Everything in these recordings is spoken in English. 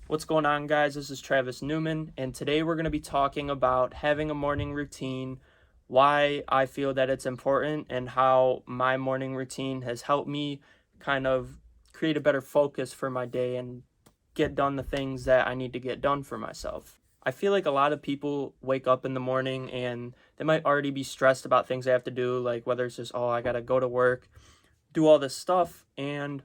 What's going on, guys? This is Travis Newman, and today we're going to be talking about having a morning routine, why I feel that it's important, and how my morning routine has helped me kind of create a better focus for my day and get done the things that I need to get done for myself. I feel like a lot of people wake up in the morning and they might already be stressed about things they have to do, like whether it's just, oh, I got to go to work, do all this stuff, and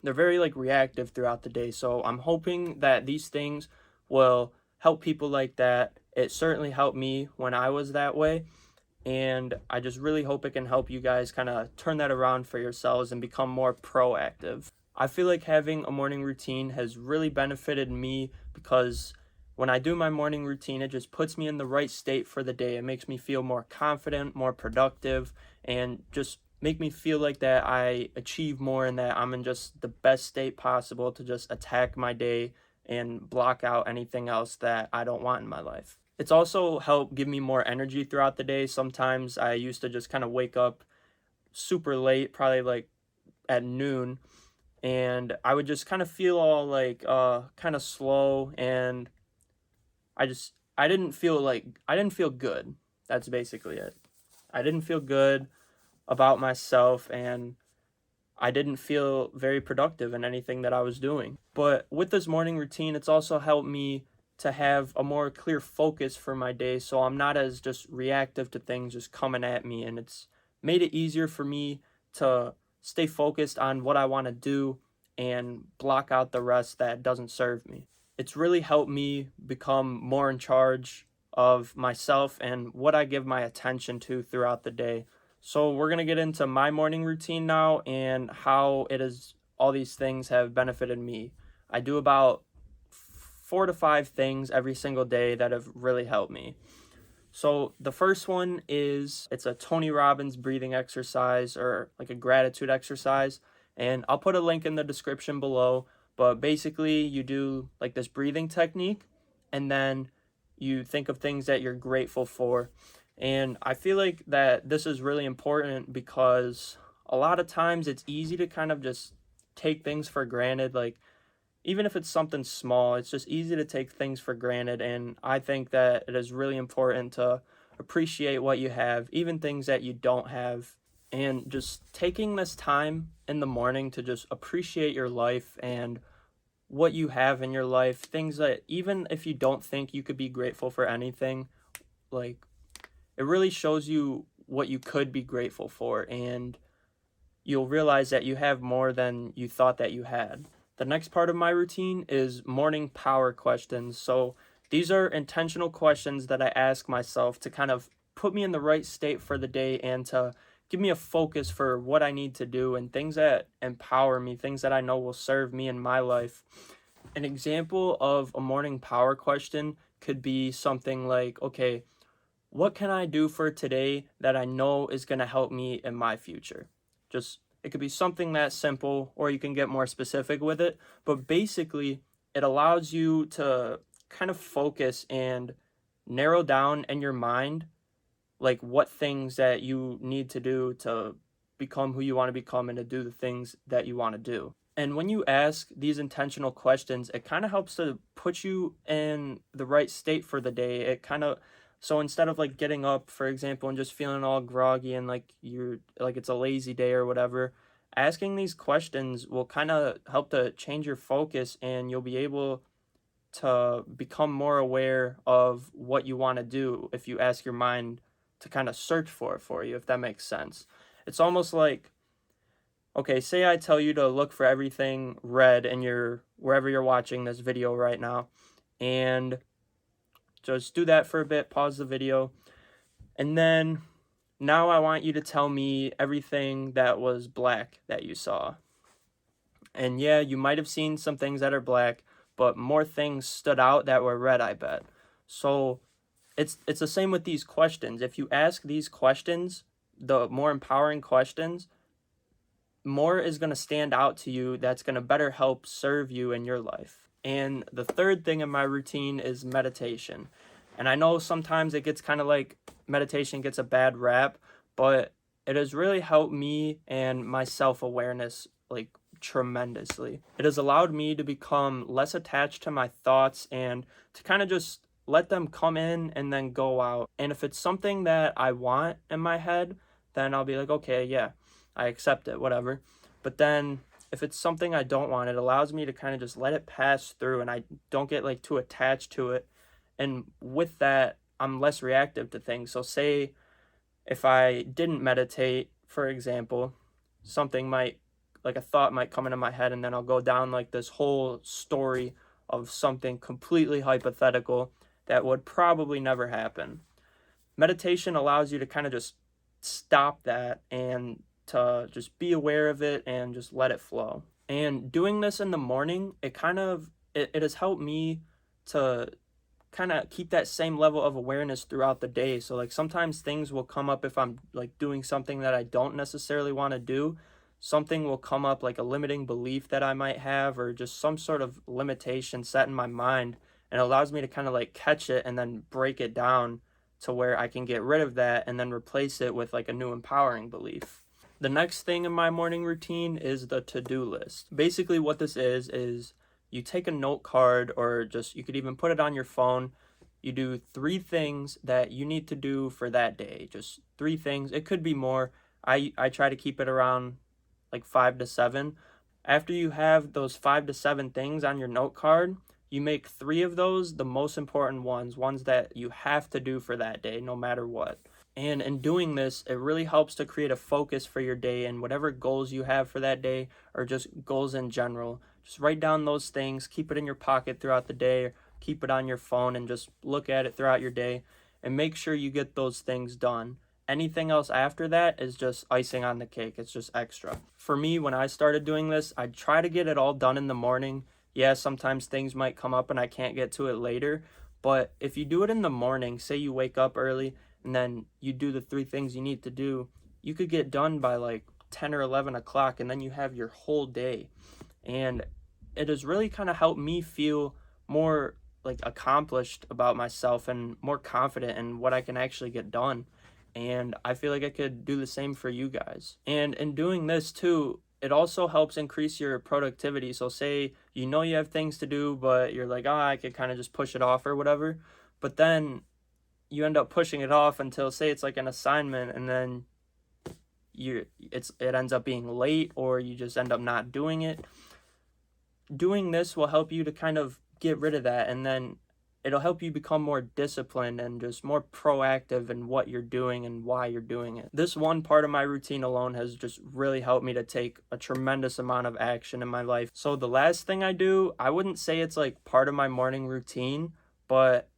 they're very reactive throughout the day. So I'm hoping that these things will help people like that. It certainly helped me when I was that way, and I just really hope it can help you guys kind of turn that around for yourselves and become more proactive. I feel like having a morning routine has really benefited me because when I do my morning routine, it just puts me in the right state for the day. It makes me feel more confident, more productive, and just make me feel like that I achieve more and that I'm in just the best state possible to just attack my day and block out anything else that I don't want in my life. It's also helped give me more energy throughout the day. Sometimes I used to just kind of wake up super late, probably at noon, and I would just kind of feel all kind of slow, and I didn't feel good. That's basically it. I didn't feel good about myself, and I didn't feel very productive in anything that I was doing. But with this morning routine, it's also helped me to have a more clear focus for my day, so I'm not as just reactive to things just coming at me, and it's made it easier for me to stay focused on what I want to do and block out the rest that doesn't serve me. It's really helped me become more in charge of myself and what I give my attention to throughout the day. So we're going to get into my morning routine now and how it is all these things have benefited me. I do about 4 to 5 things every single day that have really helped me. So the first one is it's a Tony Robbins breathing exercise, or like a gratitude exercise, and I'll put a link in the description below. But basically, you do like this breathing technique, and then you think of things that you're grateful for. And I feel like that this is really important because a lot of times it's easy to kind of just take things for granted. Like, even if it's something small, it's just easy to take things for granted. And I think that it is really important to appreciate what you have, even things that you don't have. And just taking this time in the morning to just appreciate your life and what you have in your life, things that even if you don't think you could be grateful for anything, like, it really shows you what you could be grateful for, and you'll realize that you have more than you thought that you had. The next part of my routine is morning power questions. So these are intentional questions that I ask myself to kind of put me in the right state for the day and to give me a focus for what I need to do and things that empower me, things that I know will serve me in my life. An example of a morning power question could be something like, okay, what can I do for today that I know is going to help me in my future? Just, it could be something that simple, or you can get more specific with it. But basically, it allows you to kind of focus and narrow down in your mind, like what things that you need to do to become who you want to become and to do the things that you want to do. And when you ask these intentional questions, it kind of helps to put you in the right state for the day. It kind of, so instead of like getting up, for example, and just feeling all groggy and like you're like it's a lazy day or whatever, asking these questions will kind of help to change your focus, and you'll be able to become more aware of what you want to do if you ask your mind to kind of search for it for you, if that makes sense. It's almost like, okay, say I tell you to look for everything red in your wherever you're watching this video right now, and just do that for a bit, pause the video, and then now I want you to tell me everything that was black that you saw. And yeah, you might have seen some things that are black, but more things stood out that were red, I bet. So it's the same with these questions. If you ask these questions, the more empowering questions, more is going to stand out to you that's going to better help serve you in your life. And the third thing in my routine is meditation. And I know sometimes it gets kind of like meditation gets a bad rap, but it has really helped me and my self-awareness like tremendously. It has allowed me to become less attached to my thoughts and to kind of just let them come in and then go out. And if it's something that I want in my head, then I'll be like, okay, yeah, I accept it, whatever. But then if it's something I don't want, it allows me to kind of just let it pass through and I don't get like too attached to it. And with that, I'm less reactive to things. So say if I didn't meditate, for example, something might, like a thought might come into my head, and then I'll go down like this whole story of something completely hypothetical that would probably never happen. Meditation allows you to kind of just stop that and to just be aware of it and just let it flow. And doing this in the morning, it has helped me to kind of keep that same level of awareness throughout the day. So like sometimes things will come up if I'm like doing something that I don't necessarily want to do. Something will come up like a limiting belief that I might have or just some sort of limitation set in my mind, and it allows me to kind of like catch it and then break it down to where I can get rid of that and then replace it with like a new empowering belief. The next thing in my morning routine is the to-do list. Basically what this is you take a note card, or just you could even put it on your phone. You do 3 things that you need to do for that day. Just 3 things. It could be more. I try to keep it around like 5 to 7. After you have those 5 to 7 things on your note card, you make 3 of those the most important ones that you have to do for that day, no matter what. And in doing this, it really helps to create a focus for your day and whatever goals you have for that day, or just goals in general. Just write down those things, keep it in your pocket throughout the day, or keep it on your phone and just look at it throughout your day and make sure you get those things done. Anything else after that is just icing on the cake. It's just extra. For me, when I started doing this, I try to get it all done in the morning. Yeah, sometimes things might come up and I can't get to it later. But if you do it in the morning, say you wake up early and then you do the 3 things you need to do, you could get done by like 10 or 11 o'clock, and then you have your whole day. And it has really kind of helped me feel more like accomplished about myself and more confident in what I can actually get done. And I feel like I could do the same for you guys. And in doing this too, it also helps increase your productivity. So say you know you have things to do, but you're like, oh, I could kind of just push it off or whatever. But then you end up pushing it off until, say it's like an assignment, and then it ends up being late, or you just end up not doing it. Doing this will help you to kind of get rid of that, and then it'll help you become more disciplined and just more proactive in what you're doing and why you're doing it. This one part of my routine alone has just really helped me to take a tremendous amount of action in my life. So the last thing I do, I wouldn't say it's like part of my morning routine, but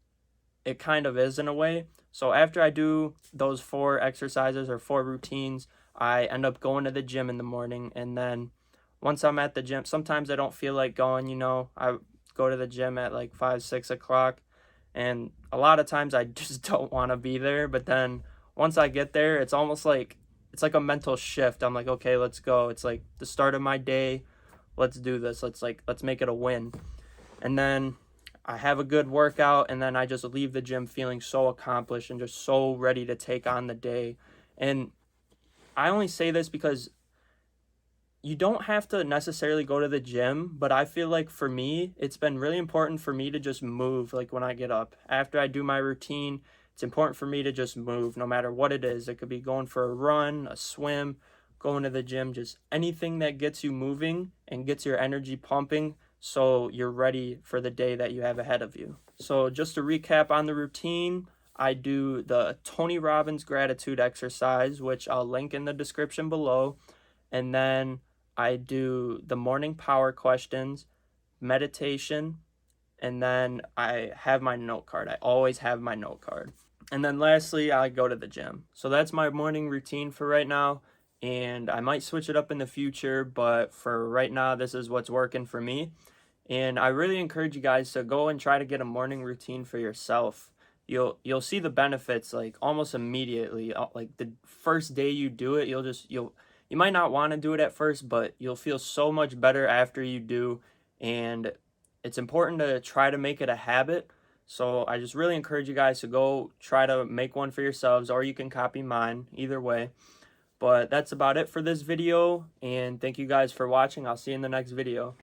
it kind of is in a way. So after I do those 4 exercises or 4 routines, I end up going to the gym in the morning. And then once I'm at the gym, sometimes I don't feel like going, I go to the gym at like 5, 6 o'clock. And a lot of times I just don't want to be there. But then once I get there, it's almost like, it's like a mental shift. I'm like, okay, let's go. It's like the start of my day. Let's do this. Let's make it a win. And then I have a good workout, and then I just leave the gym feeling so accomplished and just so ready to take on the day. And I only say this because you don't have to necessarily go to the gym, but I feel like for me, it's been really important for me to just move. Like when I get up, after I do my routine, it's important for me to just move no matter what it is. It could be going for a run, a swim, going to the gym, just anything that gets you moving and gets your energy pumping so you're ready for the day that you have ahead of you. So just to recap on the routine, I do the Tony Robbins gratitude exercise, which I'll link in the description below. And then I do the morning power questions, meditation, and then I have my note card. I always have my note card. And then lastly, I go to the gym. So that's my morning routine for right now. And I might switch it up in the future, but for right now, this is what's working for me. And I really encourage you guys to go and try to get a morning routine for yourself. You'll see the benefits like almost immediately. Like the first day you do it, you might not want to do it at first, but you'll feel so much better after you do. And it's important to try to make it a habit. So I just really encourage you guys to go try to make one for yourselves, or you can copy mine, either way. But that's about it for this video, and thank you guys for watching. I'll see you in the next video.